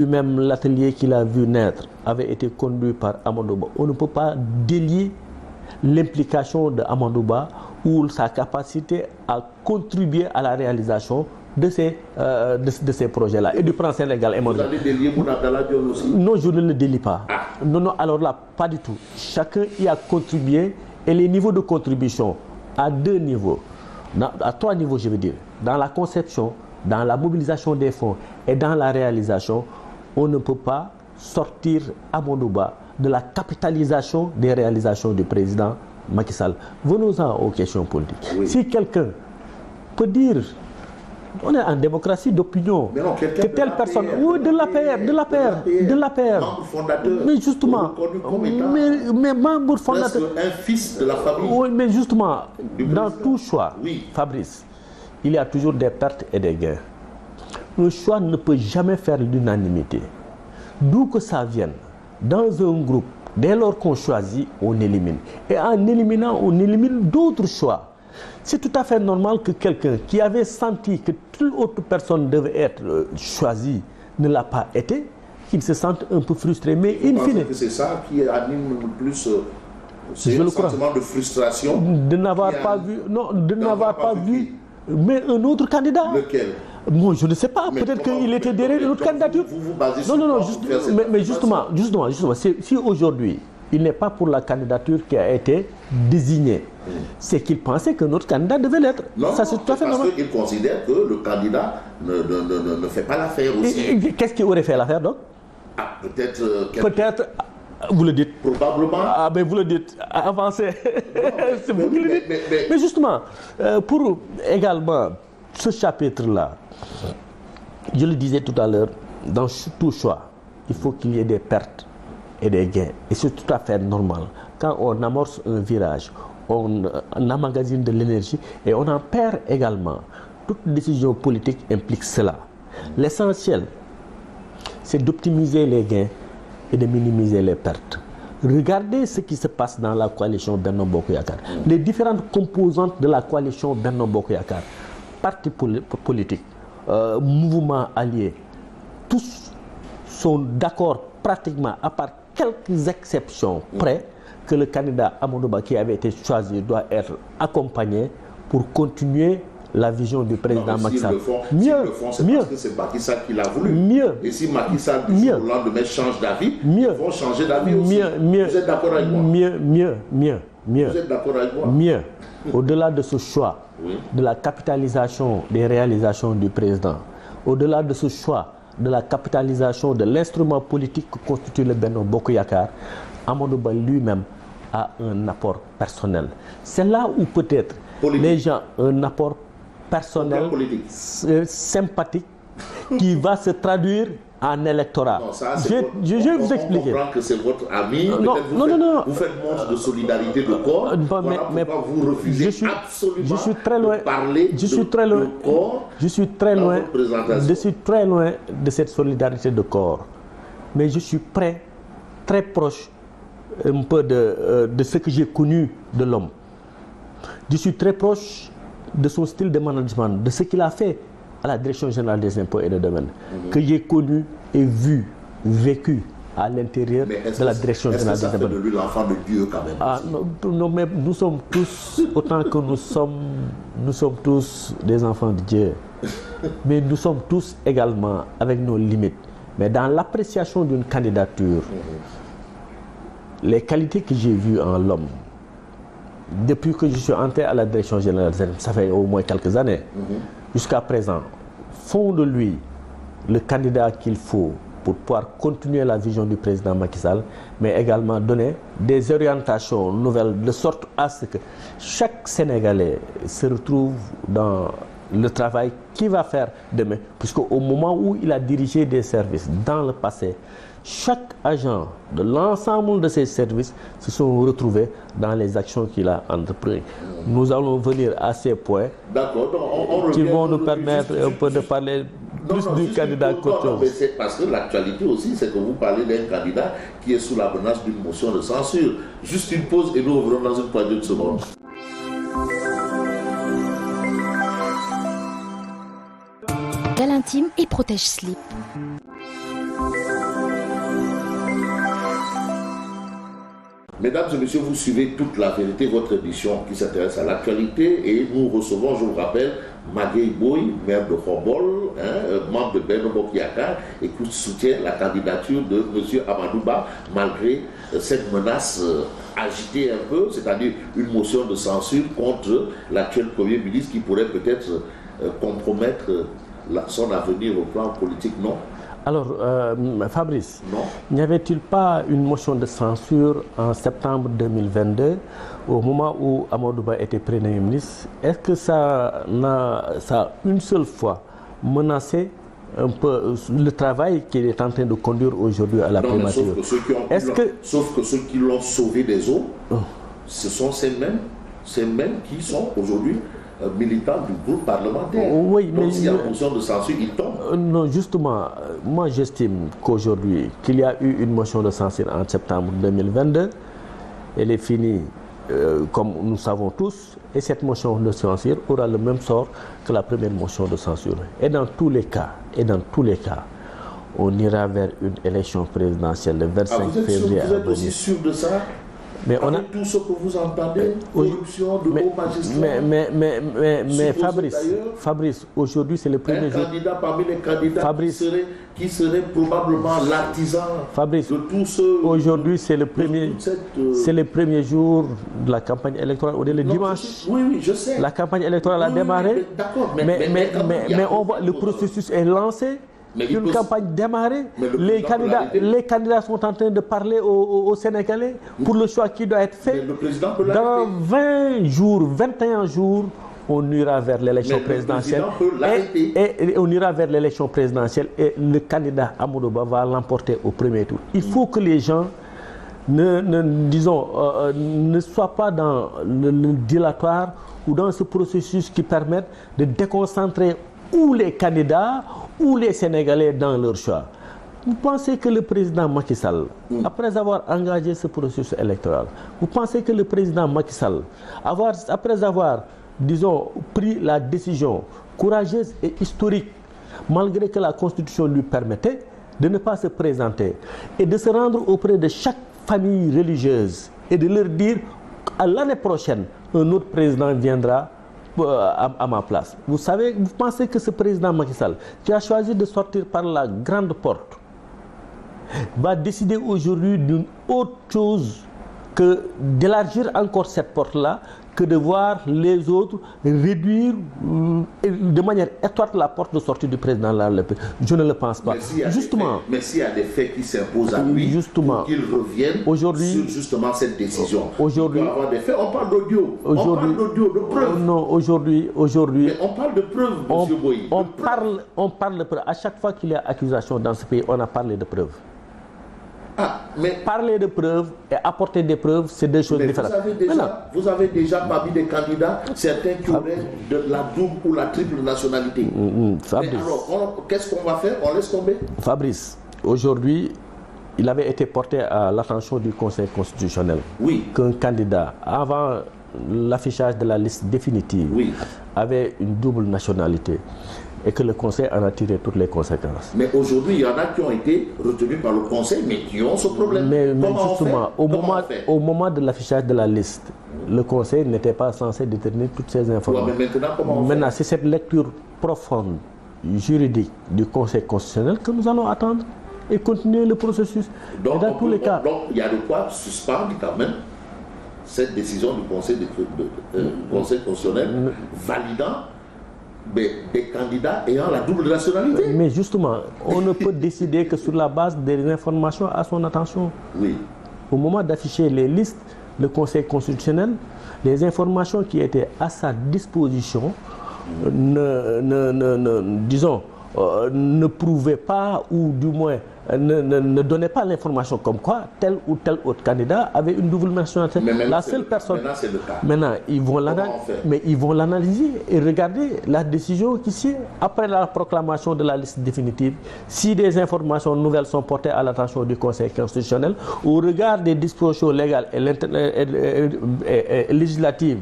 Même l'atelier qu'il a vu naître avait été conduit par Amadou Ba. On ne peut pas délier l'implication de Amadou Ba ou sa capacité à contribuer à la réalisation de ces projets-là et du plan Sénégal émergent. Vous allez délier Boun Abdallah Dionne aussi? Non, je ne le délie pas. Non, alors là, pas du tout. Chacun y a contribué et les niveaux de contribution à deux niveaux, à trois niveaux je veux dire, dans la conception, dans la mobilisation des fonds et dans la réalisation, on ne peut pas sortir Amadou Ba de la capitalisation des réalisations du président Macky Sall. Venons-en aux questions politiques. Oui. Si quelqu'un peut dire, on est en démocratie d'opinion, que telle personne, oui, de l'APR, membre fondateur, mais justement, mais membre fondateur, un fils de la famille. Oui, mais justement, dans tout choix, oui. Fabrice, il y a toujours des pertes et des gains. Un choix ne peut jamais faire l'unanimité. D'où que ça vienne, dans un groupe, dès lors qu'on choisit, on élimine. Et en éliminant, on élimine d'autres choix. C'est tout à fait normal que quelqu'un qui avait senti que toute autre personne devait être choisie ne l'a pas été, qu'il se sente un peu frustré. Mais in fine, que c'est ça qui anime le plus c'est un sentiment de frustration de n'avoir pas vu, non, de n'avoir pas vu, mais un autre candidat. Lequel? Moi, je ne sais pas. Peut-être qu'il était derrière une autre candidature. Vous basez non, mais justement, si aujourd'hui, il n'est pas pour la candidature qui a été désignée, c'est qu'il pensait que notre candidat devait l'être. Non, ça, c'est tout à fait normal. Parce qu'il considère que le candidat ne fait pas l'affaire aussi. Qu'est-ce qui aurait fait l'affaire donc? Peut-être... Peut-être... Vous le dites. Probablement. Ah, mais vous le dites. Avancez. C'est vous qui le dites. Mais justement, pour également ce chapitre-là, je le disais tout à l'heure, dans tout choix, il faut qu'il y ait des pertes et des gains. Et c'est tout à fait normal. Quand on amorce un virage, on emmagasine de l'énergie et on en perd également. Toute décision politique implique cela. L'essentiel, c'est d'optimiser les gains et de minimiser les pertes. Regardez ce qui se passe dans la coalition Benno Bokk Yakaar. Les différentes composantes de la coalition Benno Bokk Yakaar, partis politiques, mouvements alliés, tous sont d'accord pratiquement, à part quelques exceptions près, que le candidat Amadou Ba qui avait été choisi doit être accompagné pour continuer la vision du président Macky Sall. Mieux, c'est parce que c'est Macky Sall qui l'a voulu. Mieux. Et si Macky Sall, du jour au lendemain, change d'avis, ils vont changer d'avis aussi. Vous êtes d'accord avec moi? Mieux. Vous êtes d'accord avec moi? Mieux. Au-delà de ce choix, de la capitalisation des réalisations du président, au-delà de ce choix, de la capitalisation de l'instrument politique que constitue le Benno Bokk Yakaar, Amadou Ba lui-même a un apport personnel. C'est là où peut-être les gens un apport personnel sympathique qui va se traduire en électorat. Non, ça, je vais vous expliquer. On comprend que c'est votre ami. Non. Vous faites montre de solidarité de corps. Mais vous refusez absolument de parler de corps. Je suis très loin de cette solidarité de corps. Mais je suis très proche un peu de ce que j'ai connu de l'homme. Je suis très proche de son style de management, de ce qu'il a fait à la Direction générale des impôts et des domaines, que j'ai connu et vécu à l'intérieur de la Direction générale des impôts. Est-ce que ça fait de lui l'enfant de Dieu quand même? Non, mais nous sommes tous, autant que nous sommes tous des enfants de Dieu, mais nous sommes tous également avec nos limites. Mais dans l'appréciation d'une candidature, les qualités que j'ai vues en l'homme, depuis que je suis entré à la Direction générale, ça fait au moins quelques années, jusqu'à présent, font de lui le candidat qu'il faut pour pouvoir continuer la vision du président Macky Sall, mais également donner des orientations nouvelles, de sorte à ce que chaque Sénégalais se retrouve dans le travail qu'il va faire demain. Puisqu'au moment où il a dirigé des services dans le passé, chaque agent de l'ensemble de ces services se sont retrouvés dans les actions qu'il a entreprises. Nous allons venir à ces points qui vont nous permettre un peu de parler plus du candidat qu'autre chose. Mais c'est parce que l'actualité aussi, c'est que vous parlez d'un candidat qui est sous la menace d'une motion de censure. Juste une pause et nous revenons dans une poignée de secondes. Gale Intime et Protège Slip. Mesdames et messieurs, vous suivez Toute la vérité, votre émission qui s'intéresse à l'actualité, et nous recevons, je vous rappelle, Magueye Boye, maire de Khombole, membre de Benno Bokk Yakaar, et qui soutient la candidature de M. Amadou Ba, malgré cette menace agitée un peu, c'est-à-dire une motion de censure contre l'actuel Premier ministre qui pourrait peut-être compromettre son avenir au plan politique, non? Alors, Fabrice, non. N'y avait-il pas une motion de censure en septembre 2022, au moment où Amadou Ba était Premier ministre? Est-ce que ça a une seule fois menacé un peu le travail qu'il est en train de conduire aujourd'hui à la primature? Sauf que ceux qui l'ont sauvé des eaux, ce sont ces mêmes qui sont aujourd'hui militants du groupe parlementaire. Oui, donc s'il y a une motion de censure, il tombe. Non, justement, moi j'estime qu'aujourd'hui, qu'il y a eu une motion de censure en septembre 2022, elle est finie comme nous savons tous, et cette motion de censure aura le même sort que la première motion de censure. Et dans tous les cas, on ira vers une élection présidentielle le 25 février. Vous êtes aussi sûr de ça? Mais on a tout ce que vous entendez, corruption de hauts magistrats. Mais Fabrice, aujourd'hui c'est le premier jour. Un candidat parmi les candidats qui serait probablement l'artisan de tous ceux. Aujourd'hui c'est le premier jour de la campagne électorale. On est le dimanche. Oui, je sais. La campagne électorale a démarré. Mais le processus est lancé. Une campagne démarrée, les candidats sont en train de parler aux Sénégalais pour le choix qui doit être fait. Dans 21 jours, on ira vers l'élection présidentielle. Et on ira vers l'élection présidentielle et le candidat Amadou Ba va l'emporter au premier tour. Il faut que les gens ne soient pas dans le dilatoire ou dans ce processus qui permet de déconcentrer ou les candidats ou les Sénégalais dans leur choix. Vous pensez que le président Macky Sall, après avoir engagé ce processus électoral, vous pensez que le président Macky Sall, après avoir, disons, pris la décision courageuse et historique, malgré que la Constitution lui permettait, de ne pas se présenter et de se rendre auprès de chaque famille religieuse et de leur dire à l'année prochaine, un autre président viendra à ma place. Vous pensez que ce président Macky Sall, qui a choisi de sortir par la grande porte, va décider aujourd'hui d'une autre chose que d'élargir encore cette porte-là, que de voir les autres réduire de manière étroite la porte de sortie du président de la République? Je ne le pense pas. Mais s'il y a des faits qui s'imposent à lui, pour qu'il revienne sur justement cette décision. Aujourd'hui, on parle d'audio. On parle d'audio, de preuves. Non, aujourd'hui. Mais on parle de preuves, M. Boye. On parle de preuves. À chaque fois qu'il y a accusation dans ce pays, on a parlé de preuves. Parler de preuves et apporter des preuves, c'est deux choses différentes. Vous avez déjà parmi des candidats certains qui auraient de la double ou la triple nationalité. Fabrice, alors, qu'est-ce qu'on va faire? On laisse tomber? Fabrice, aujourd'hui, il avait été porté à l'attention du Conseil constitutionnel qu'un candidat, avant l'affichage de la liste définitive, avait une double nationalité. Et que le Conseil en a tiré toutes les conséquences. Mais aujourd'hui, il y en a qui ont été retenus par le Conseil, mais qui ont ce problème. Mais justement, au moment de l'affichage de la liste, le Conseil n'était pas censé déterminer toutes ces informations. Maintenant, c'est cette lecture profonde, juridique du Conseil constitutionnel que nous allons attendre et continuer le processus. Donc, dans tous les cas, il y a de quoi suspendre quand même cette décision du Conseil constitutionnel validant des candidats ayant la double nationalité. Mais justement, on ne peut décider que sur la base des informations à son attention. Au moment d'afficher les listes, le Conseil constitutionnel, les informations qui étaient à sa disposition ne prouvaient pas, ou du moins ne donnaient pas l'information comme quoi tel ou tel autre candidat avait une double nationalité. La seule personne. Maintenant, c'est le cas. Maintenant, ils vont l'analyser et regarder la décision qui sied après la proclamation de la liste définitive. Si des informations nouvelles sont portées à l'attention du Conseil constitutionnel, au regard des dispositions légales et législatives